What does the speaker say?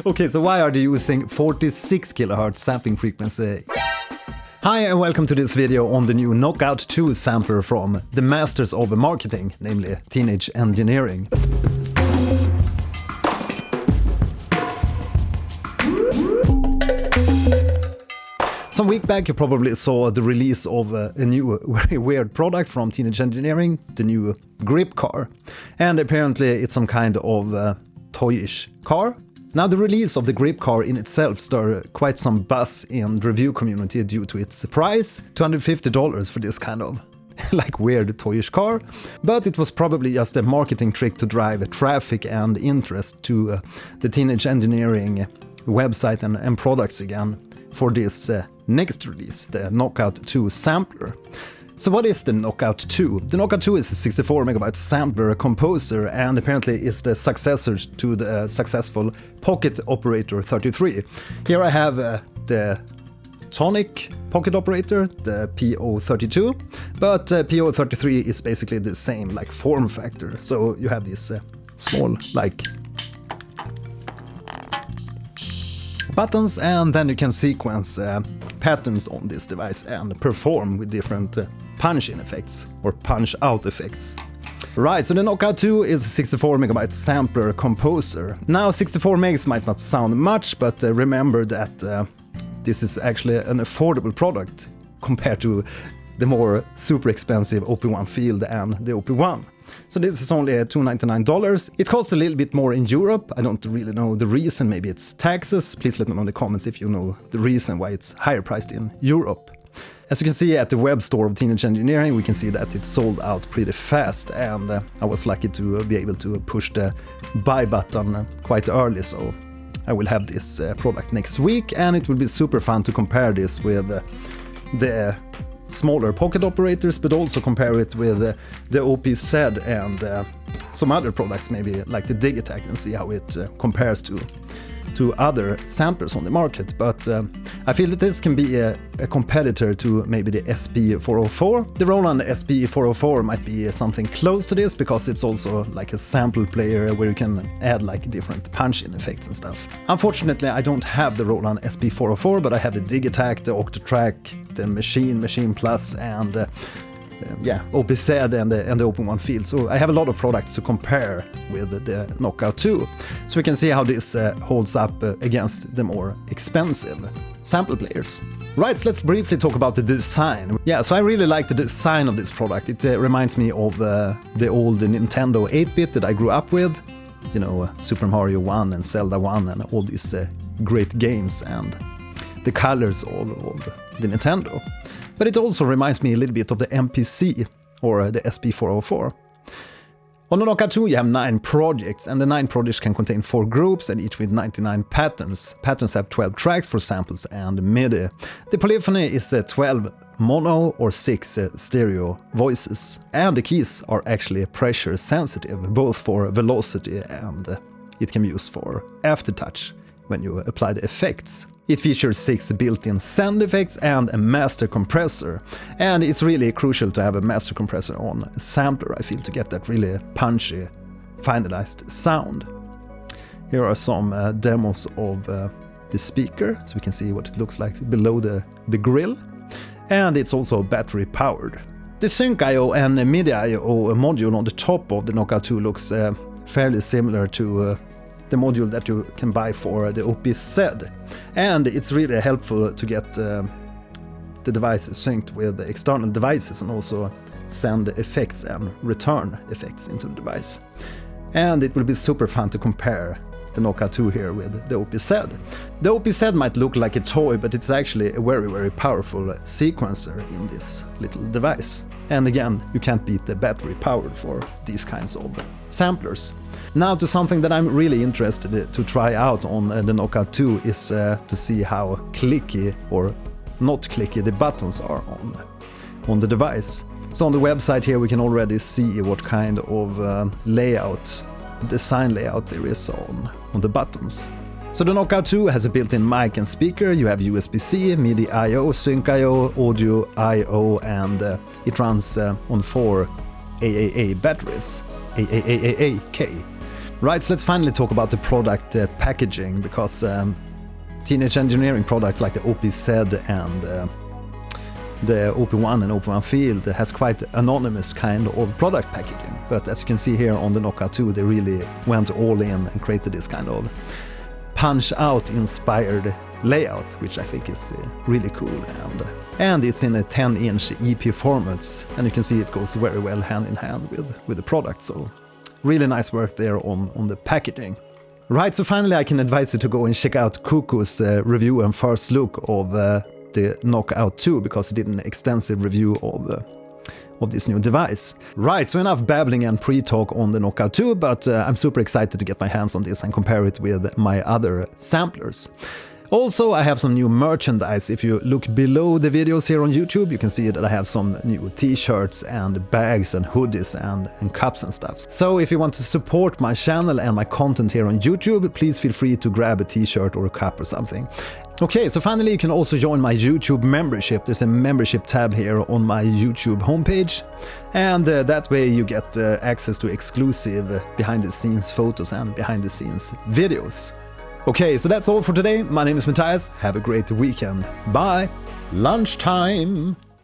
Okay, so why are they using 46 kHz sampling frequency? Hi and welcome to this video on the new K.O.II sampler from the masters of marketing, namely Teenage Engineering. Some week back you probably saw the release of a new very weird product from Teenage Engineering, the new grip car. And apparently it's some kind of toyish car. Now the release of the grip car in itself stirred quite some buzz in the review community due to its price, $250 for this kind of like weird toyish car. But it was probably just a marketing trick to drive traffic and interest to the Teenage Engineering website and products again for this next release, the K.O.II sampler. So what is the K.O.II? The K.O.II is a 64 megabyte sampler composer and apparently is the successor to the successful Pocket Operator 33. Here I have the Tonic Pocket Operator, the P-032, but P-033 is basically the same like form factor. So you have this small like buttons and then you can sequence patterns on this device and perform with different punch-in effects or punch-out effects. Right, so the K.O.II is a 64 megabyte sampler composer. Now 64 megs might not sound much, but remember that this is actually an affordable product compared to the more super expensive OP1 Field and the OP1. So this is only $299. It costs a little bit more in Europe. I don't really know the reason, maybe it's taxes. Please let me know in the comments if you know the reason why it's higher priced in Europe. As you can see at the web store of Teenage Engineering, we can see that it sold out pretty fast and I was lucky to be able to push the buy button quite early, so I will have this product next week and it will be super fun to compare this with the smaller pocket operators, but also compare it with the OP-Z and some other products, maybe like the Digitakt, and see how it compares to other samplers on the market. But I feel that this can be a competitor to maybe the SP-404. The Roland SP-404 might be something close to this because it's also like a sample player where you can add like different punch-in effects and stuff. Unfortunately, I don't have the Roland SP-404, but I have the Digitakt, the Octatrack, the Maschine Plus, and OP-Z and the OP1 Field. So I have a lot of products to compare with the K.O.II. So we can see how this holds up against the more expensive sample players. Right, so let's briefly talk about the design. Yeah, so I really like the design of this product. It reminds me of the old Nintendo 8-bit that I grew up with. You know, Super Mario 1 and Zelda 1 and all these great games and the colors of the Nintendo. But it also reminds me a little bit of the MPC or the SP-404. On the K.O.II you have 9 projects, and the 9 projects can contain 4 groups and each with 99 patterns. Patterns have 12 tracks for samples and MIDI. The polyphony is 12 mono or 6 stereo voices. And the keys are actually pressure sensitive, both for velocity and it can be used for aftertouch when you apply the effects. It features 6 built-in send effects and a master compressor. And it's really crucial to have a master compressor on a sampler, I feel, to get that really punchy, finalized sound. Here are some demos of the speaker, so we can see what it looks like below the grill. And it's also battery powered. The Sync I/O and MIDI I/O module on the top of the K.O.II looks fairly similar to the module that you can buy for the OP-Z, and it's really helpful to get the device synced with the external devices and also send effects and return effects into the device. And it will be super fun to compare the K.O.II here with the OP-Z. The OP-Z might look like a toy, but it's actually a very, very powerful sequencer in this little device. And again, you can't beat the battery powered for these kinds of samplers. Now to something that I'm really interested to try out on the K.O.II is to see how clicky or not clicky the buttons are on the device. So on the website here we can already see what kind of design layout there is on the buttons. So the K.O.II has a built-in mic and speaker, you have USB-C, MIDI I/O, Sync I/O, Audio I/O, and it runs on 4 AAA batteries, AAAK. Right, so let's finally talk about the product packaging, because Teenage Engineering products like the OPZ and the OP1 and OP1 Field has quite anonymous kind of product packaging. But as you can see here on the K.O.II, they really went all in and created this kind of Punch-Out inspired layout, which I think is really cool. And it's in a 10-inch EP formats, and you can see it goes very well hand in hand with the product. So really nice work there on the packaging. Right, so finally I can advise you to go and check out K.O.I.'s review and first look of the K.O.II, because he did an extensive review of this new device. Right, so enough babbling and pre-talk on the K.O.II, but I'm super excited to get my hands on this and compare it with my other samplers. Also, I have some new merchandise. If you look below the videos here on YouTube, you can see that I have some new t-shirts and bags and hoodies and cups and stuff. So if you want to support my channel and my content here on YouTube, please feel free to grab a t-shirt or a cup or something. Okay, so finally you can also join my YouTube membership. There's a membership tab here on my YouTube homepage, and that way you get access to exclusive behind-the-scenes photos and behind-the-scenes videos. Okay, so that's all for today. My name is Mattias. Have a great weekend. Bye! Lunchtime!